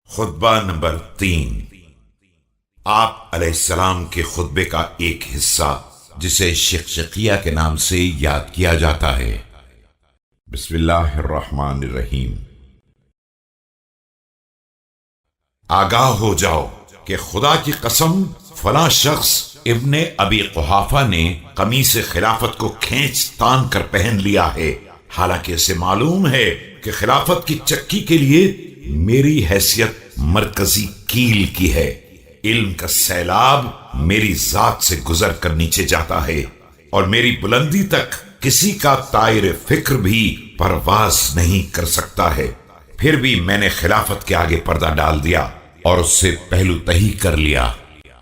خطبہ نمبر 3۔ آپ علیہ السلام کے خطبے کا ایک حصہ جسے شقشقیہ کے نام سے یاد کیا جاتا ہے۔ بسم اللہ الرحمن الرحیم۔ آگاہ ہو جاؤ کہ خدا کی قسم فلاں شخص ابن ابی قحافہ نے قمیص خلافت کو کھینچ تان کر پہن لیا ہے، حالانکہ اسے معلوم ہے کہ خلافت کی چکی کے لیے میری حیثیت مرکزی کیل کی ہے۔ علم کا سیلاب میری ذات سے گزر کر نیچے جاتا ہے اور میری بلندی تک کسی کا طائر فکر بھی پرواز نہیں کر سکتا ہے۔ پھر بھی میں نے خلافت کے آگے پردہ ڈال دیا اور اس سے پہلو تہی کر لیا،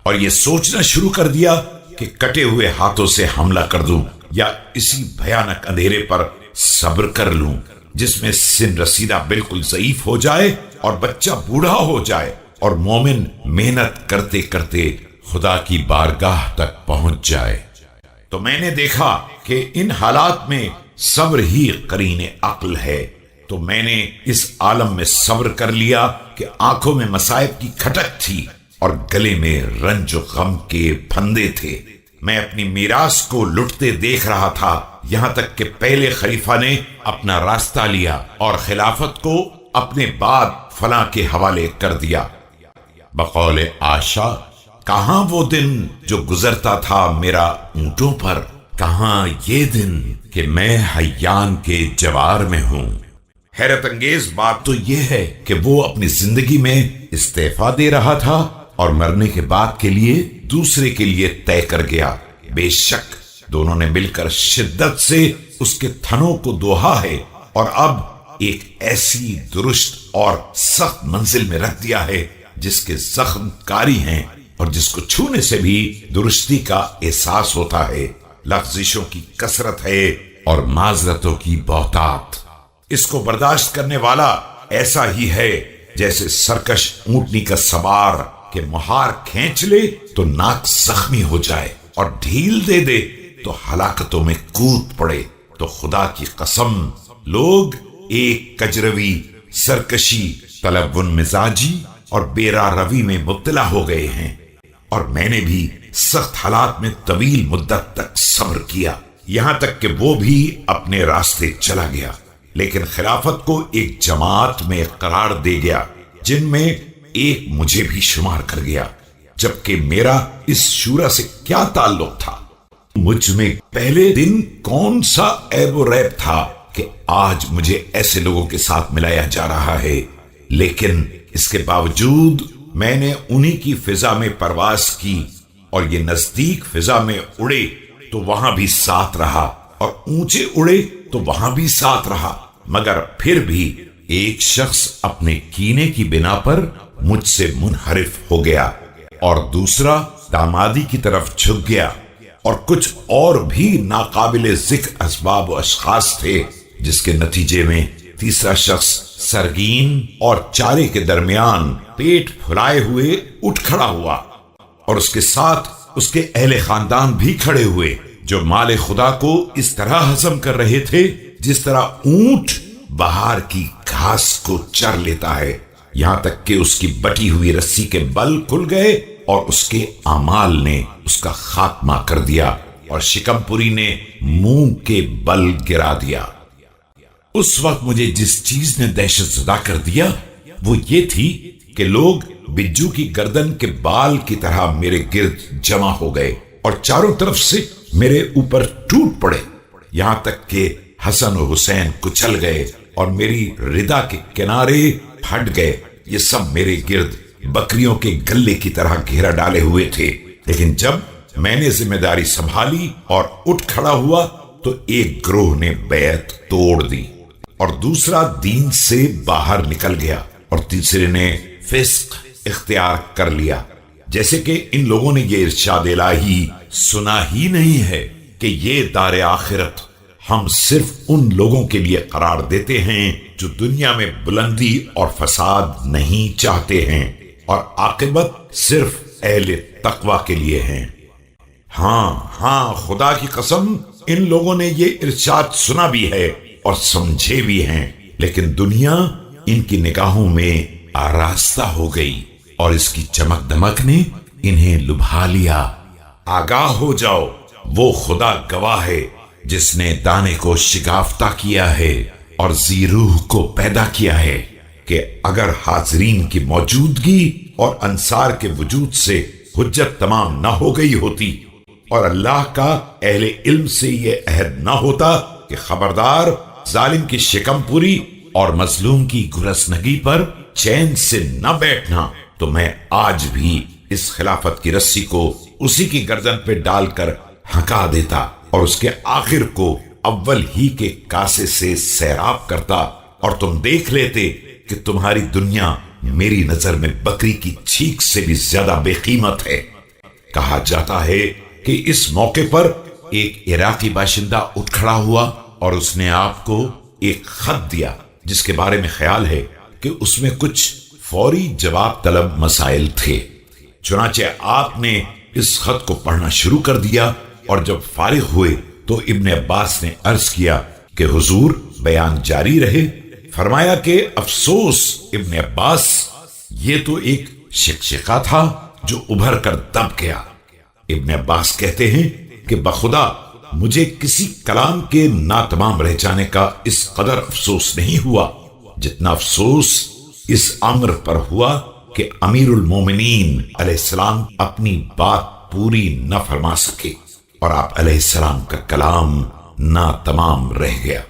اور یہ سوچنا شروع کر دیا کہ کٹے ہوئے ہاتھوں سے حملہ کر دوں یا اسی بھیانک اندھیرے پر صبر کر لوں جس میں سن رسیدہ بالکل ضعیف ہو جائے اور بچہ بوڑھا ہو جائے اور مومن محنت کرتے کرتے خدا کی بارگاہ تک پہنچ جائے۔ تو میں نے دیکھا کہ ان حالات میں صبر ہی قرین عقل ہے، تو میں نے اس عالم میں صبر کر لیا کہ آنکھوں میں مصائب کی کھٹک تھی اور گلے میں رنج و غم کے پھندے تھے۔ میں اپنی میراث کو لٹتے دیکھ رہا تھا، یہاں تک کہ پہلے خلیفہ نے اپنا راستہ لیا اور خلافت کو اپنے بعد فلاں کے حوالے کر دیا۔ بقول عائشہ، کہاں وہ دن جو گزرتا تھا میرا اونٹوں پر، کہاں یہ دن کہ میں حیان کے جوار میں ہوں۔ حیرت انگیز بات تو یہ ہے کہ وہ اپنی زندگی میں استعفیٰ دے رہا تھا اور مرنے کے بعد کے لیے دوسرے کے لیے طے کر گیا۔ بے شک دونوں نے مل کر شدت سے اس کے تھنوں کو دوہا ہے اور اب ایک ایسی درست اور سخت منزل میں رکھ دیا ہے جس کے زخم کاری ہیں اور جس کو چھونے سے بھی درستی کا احساس ہوتا ہے۔ لغزشوں کی کثرت ہے اور معذرتوں کی بہتات۔ اس کو برداشت کرنے والا ایسا ہی ہے جیسے سرکش اونٹنی کا سوار کہ مہار کھینچ لے تو ناک زخمی ہو جائے اور ڈھیل دے دے تو ہلاکتوں میں کود پڑے۔ تو خدا کی قسم لوگ ایک کجروی، سرکشی، تلون مزاجی اور بیرا روی میں مبتلا ہو گئے ہیں، اور میں نے بھی سخت حالات میں طویل مدت تک صبر کیا، یہاں تک کہ وہ بھی اپنے راستے چلا گیا، لیکن خلافت کو ایک جماعت میں قرار دے گیا جن میں ایک مجھے بھی شمار کر گیا، جبکہ میرا اس شورا سے کیا تعلق تھا؟ مجھ میں پہلے دن کون سا عیب و ریب تھا کہ آج مجھے ایسے لوگوں کے ساتھ ملایا جا رہا ہے؟ لیکن اس کے باوجود میں نے انہی کی فضا میں پرواز کی، اور یہ نزدیک فضا میں اڑے تو وہاں بھی ساتھ رہا، اور اونچے اڑے تو وہاں بھی ساتھ رہا، مگر پھر بھی ایک شخص اپنے کینے کی بنا پر مجھ سے منحرف ہو گیا، اور دوسرا دامادی کی طرف جھک گیا، اور کچھ اور بھی ناقابل ذکر اسباب و اشخاص تھے، جس کے نتیجے میں تیسرا شخص سرگین اور چارے کے درمیان پیٹ پھلائے ہوئے اٹھ کھڑا ہوا، اور اس کے ساتھ اس کے اہل خاندان بھی کھڑے ہوئے، جو مال خدا کو اس طرح ہضم کر رہے تھے جس طرح اونٹ بہار کی گھاس کو چر لیتا ہے، یہاں تک کہ اس کی بٹی ہوئی رسی کے بل کھل گئے اور اس کے اعمال نے اس کا خاتمہ کر دیا، اور شکم پوری نے منہ کے بل گرا دیا۔ اس وقت مجھے جس چیز نے دہشت زدہ کر دیا وہ یہ تھی کہ لوگ بجو کی گردن کے بال کی طرح میرے گرد جمع ہو گئے اور چاروں طرف سے میرے اوپر ٹوٹ پڑے، یہاں تک کہ حسن و حسین کچل گئے اور میری ردا کے کنارے پھٹ گئے۔ یہ سب میرے گرد بکریوں کے گلے کی طرح گھیرا ڈالے ہوئے تھے، لیکن جب میں نے ذمہ داری سنبھالی اور اٹھ کھڑا ہوا تو ایک گروہ نے بیعت توڑ دی، اور دوسرا دین سے باہر نکل گیا، اور تیسرے نے فسق اختیار کر لیا، جیسے کہ ان لوگوں نے یہ ارشاد الہی سنا ہی نہیں ہے کہ یہ دار آخرت ہم صرف ان لوگوں کے لیے قرار دیتے ہیں جو دنیا میں بلندی اور فساد نہیں چاہتے ہیں، اور عاقبت صرف اہل تقوی کے لیے ہیں۔ ہاں خدا کی قسم ان لوگوں نے یہ ارشاد سنا بھی ہے اور سمجھے بھی ہیں، لیکن دنیا ان کی نگاہوں میں آراستہ ہو گئی اور اس کی چمک دمک نے انہیں لبھا لیا۔ آگاہ ہو جاؤ، وہ خدا گواہ ہے جس نے دانے کو شگافتہ کیا ہے اور ذی روح کو پیدا کیا ہے، کہ اگر حاضرین کی موجودگی اور انصار کے وجود سے حجت تمام نہ ہو گئی ہوتی اور اللہ کا اہل علم سے یہ عہد نہ ہوتا کہ خبردار ظالم کی شکم پوری اور مظلوم کی گرسنگی پر چین سے نہ بیٹھنا، تو میں آج بھی اس خلافت کی رسی کو اسی کی گردن پہ ڈال کر ہکا دیتا اور اس کے آخر کو اول ہی کے کاسے سے سیراب کرتا، اور تم دیکھ لیتے کہ تمہاری دنیا میری نظر میں بکری کی چھینک سے بھی زیادہ بے قیمت ہے۔ کہا جاتا ہے کہ اس موقع پر ایک عراقی باشندہ اٹھ کھڑا ہوا اور اس نے آپ کو ایک خط دیا جس کے بارے میں خیال ہے کہ اس میں کچھ فوری جواب طلب مسائل تھے۔ چنانچہ آپ نے اس خط کو پڑھنا شروع کر دیا، اور جب فارغ ہوئے تو ابن عباس نے عرض کیا کہ حضور بیان جاری رہے۔ فرمایا کہ افسوس ابن عباس، یہ تو ایک شقشقہ تھا جو ابھر کر دب گیا۔ ابن عباس کہتے ہیں کہ بخدا مجھے کسی کلام کے ناتمام رہ جانے کا اس قدر افسوس نہیں ہوا جتنا افسوس اس امر پر ہوا کہ امیر المومنین علیہ السلام اپنی بات پوری نہ فرما سکے اور آپ علیہ السلام کا کلام ناتمام رہ گیا۔